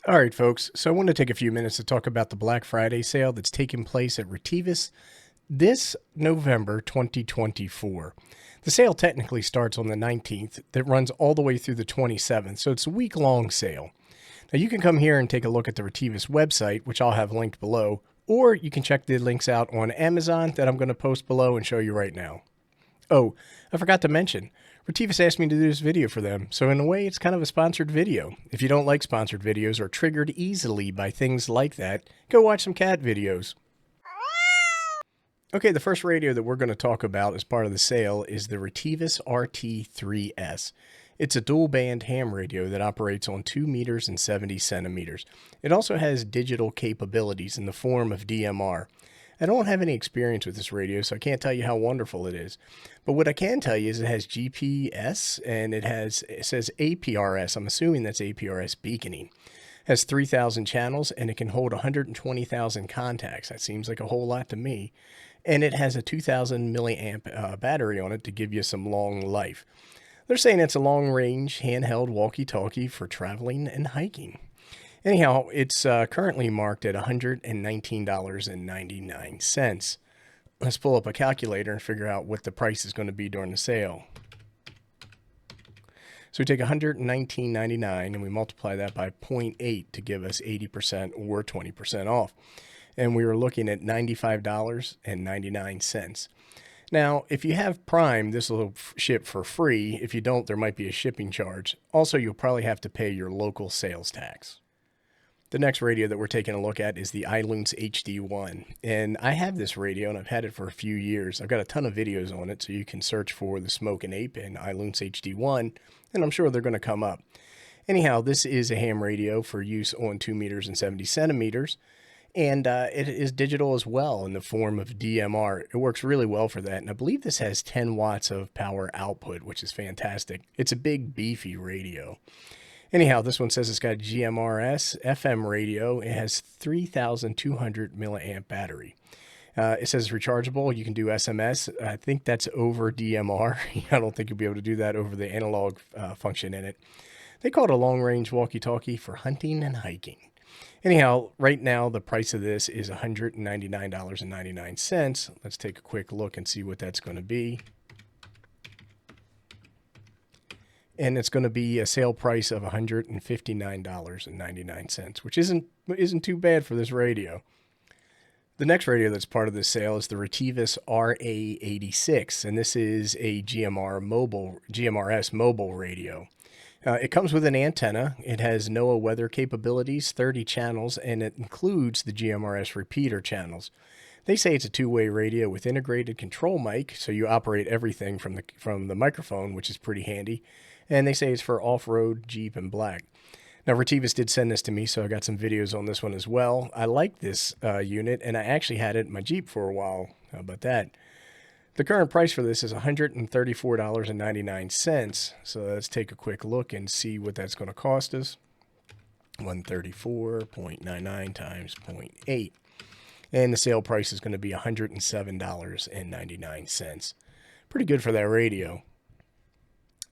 All right, folks. So I want to take a few minutes to talk about the Black Friday sale that's taking place at Retevis this November 2024. The sale technically starts on the 19th, that runs all the way through the 27th, so it's a week-long sale. Now you can come here and take a look at the Retevis website, which I'll have linked below, or you can check the links out on Amazon that I'm going to post below and show you right now. Oh, I forgot to mention, Retevis asked me to do this video for them, so in a way it's kind of a sponsored video. If you don't like sponsored videos or triggered easily by things like that, go watch some cat videos. Okay, the first radio that we're going to talk about as part of the sale is the Retevis RT3S. It's a dual band ham radio that operates on 2 meters and 70 centimeters. It also has digital capabilities in the form of DMR. I don't have any experience with this radio, so I can't tell you how wonderful it is. But what I can tell you is it has GPS and it says APRS. I'm assuming that's APRS beaconing. It has 3,000 channels and it can hold 120,000 contacts. That seems like a whole lot to me. And it has a 2,000 milliamp battery on it to give you some long life. They're saying it's a long-range handheld walkie-talkie for traveling and hiking. Anyhow, it's currently marked at $119.99. Let's pull up a calculator and figure out what the price is going to be during the sale. So we take $119.99 and we multiply that by 0.8 to give us 80% or 20% off. And we were looking at $95.99. Now, if you have Prime, this will ship for free. If you don't, there might be a shipping charge. Also, you'll probably have to pay your local sales tax. The next radio that we're taking a look at is the iLunz HD1. And I have this radio and I've had it for a few years. I've got a ton of videos on it, so you can search for the Smokin' Ape and iLunz HD1, and I'm sure they're going to come up. Anyhow, this is a ham radio for use on 2 meters and 70 centimeters. And it is digital as well in the form of DMR. It works really well for that. And I believe this has 10 watts of power output, which is fantastic. It's a big, beefy radio. Anyhow, this one says it's got GMRS FM radio. It has 3,200 milliamp battery. It says rechargeable. You can do SMS. I think that's over DMR. I don't think you'll be able to do that over the analog function in it. They call it a long-range walkie-talkie for hunting and hiking. Anyhow, right now, the price of this is $199.99. Let's take a quick look and see what that's going to be. And it's going to be a sale price of $159.99, which isn't too bad for this radio. The next radio that's part of this sale is the Retevis RA86, and this is a GMRS mobile radio. It comes with an antenna. It has NOAA weather capabilities, 30 channels, and it includes the GMRS repeater channels. They say it's a two-way radio with integrated control mic, so you operate everything from the microphone, which is pretty handy. And they say it's for off-road, Jeep, and black. Now, Retevis did send this to me, so I got some videos on this one as well. I like this unit, and I actually had it in my Jeep for a while. How about that? The current price for this is $134.99. So let's take a quick look and see what that's going to cost us. 134.99 times 0.8. And the sale price is going to be $107.99. Pretty good for that radio.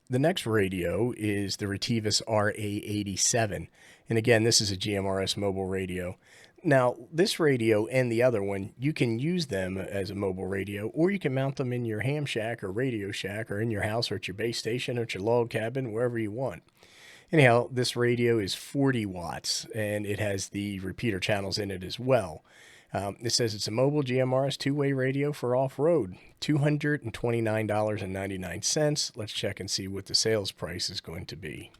The next radio is the Retevis RA87. And again, this is a GMRS mobile radio. Now, this radio and the other one, you can use them as a mobile radio, or you can mount them in your ham shack or radio shack or in your house or at your base station or at your log cabin, wherever you want. Anyhow, this radio is 40 watts, and it has the repeater channels in it as well. It says it's a mobile GMRS two-way radio for off-road, $229.99. Let's check and see what the sales price is going to be.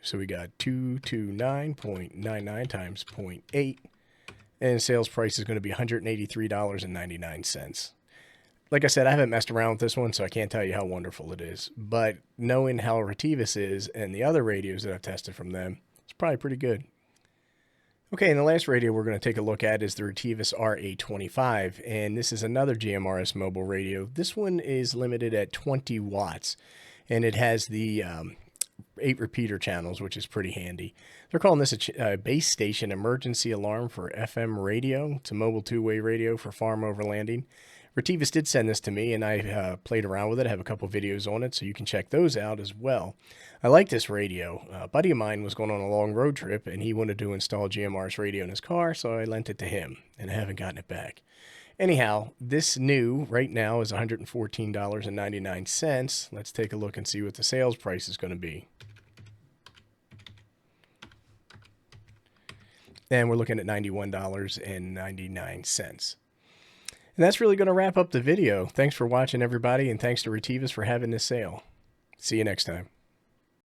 So we got 229.99 times 0.8, and sales price is going to be $183.99. Like I said, I haven't messed around with this one, so I can't tell you how wonderful it is. But knowing how Retevis is and the other radios that I've tested from them, it's probably pretty good. Okay, and the last radio we're going to take a look at is the Retevis RA25, and this is another GMRS mobile radio. This one is limited at 20 watts, and it has the 8 repeater channels, which is pretty handy. They're calling this a base station emergency alarm for FM radio. It's a mobile two-way radio for farm overlanding. Retevis did send this to me, and I played around with it. I have a couple videos on it, so you can check those out as well. I like this radio. A buddy of mine was going on a long road trip, and he wanted to install GMR's radio in his car, so I lent it to him, and I haven't gotten it back. Anyhow, this new right now is $114.99. Let's take a look and see what the sales price is going to be. And we're looking at $91.99. And that's really going to wrap up the video. Thanks for watching, everybody, and thanks to Retevis for having this sale. See you next time.